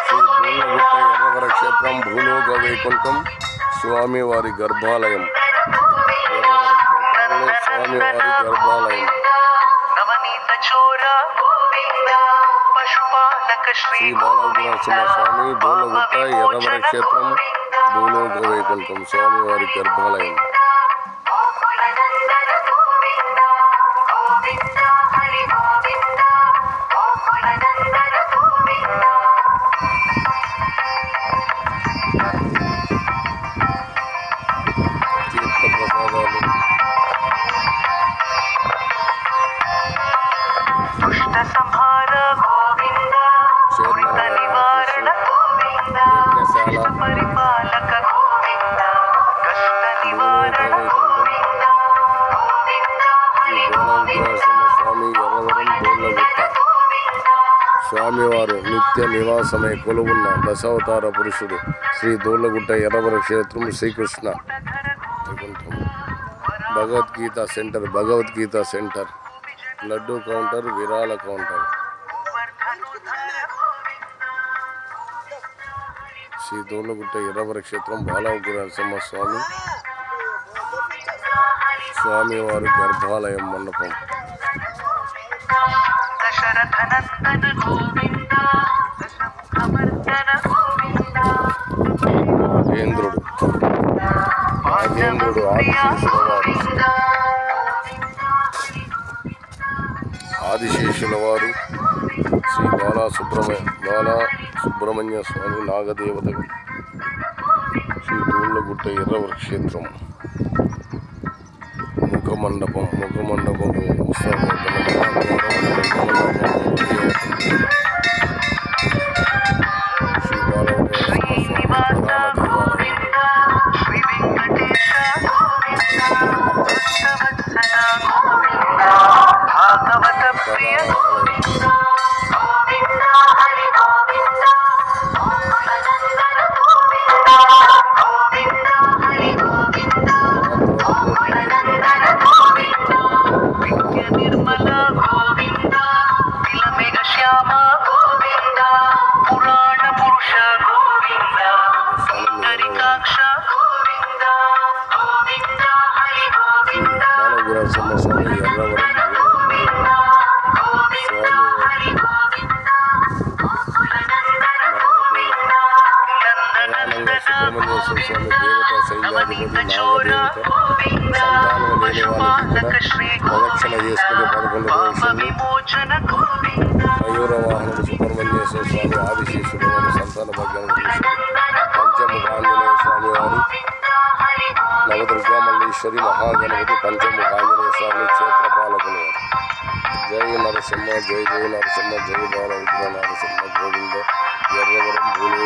శ్రీ దూళ్ళగుట్ట ఎర్రవర క్షేత్రం భూలోక వైకుంఠం స్వామివారి గర్భాలయం. ఎర్రవర క్షేత్రంలో స్వామివారి గర్భాలయం. శ్రీ బాలనరసింహ స్వామి దూళ్ళగుట్ట ఎర్రవర క్షేత్రం భూలోక వైకుంఠం స్వామివారి గర్భాలయం. తీర్థ ప్రసాదాలు, స్వామివారు నిత్య నివాసమై కొలువున్న దశావతార పురుషుడు శ్రీ దూళ్ళగుట్ట ఎర్రవర క్షేత్రం శ్రీకృష్ణ వైకుంఠం. భగవద్గీత సెంటర్, లడ్డూ కౌంటర్, విరాళ కౌంటర్. శ్రీ దూళ్ళగుట్ట ఎర్రవర క్షేత్రం బాలవగురు నరసింహ స్వామివారి గర్భాలయం మండపం. నాగేంద్రుడు ఆదిశేషుల వారు శ్రీ బాలసుబ్రహ్మణ్య స్వామి నాగదేవతలు. శ్రీ దూళ్ళగుట్ట ఎర్రవర క్షేత్రం ముఖమండపం ఉత్సవం. శ్రీ బాలనరసింహ స్వామి ఎర్రవరం సుబ్రహ్మణ్యేశ్వర స్వామి దేవత శైలాధిపతి నాగదేవత. సంతానం లేని వాళ్ళకి కూడా ప్రదక్షిణ చేసుకునే 11 రోజులు మయూర వాహనం సుబ్రహ్మణ్యేశ్వర స్వామి ఆదిశేషుల వారి సంతాన భాగ్యం. పంచముఖ ఆంజనేయ స్వామి వారు, నవదుర్గామల్లీశ్వరి మహాగణపతి, పంచముఖ ఆంజనేయ స్వామి క్షేత్రపాలకులు వారు. జై నరసింహ, జై నరసింహ, జై బాల విగ్రహ నరసింహ గోవింద. ఎర్రవరం భూమి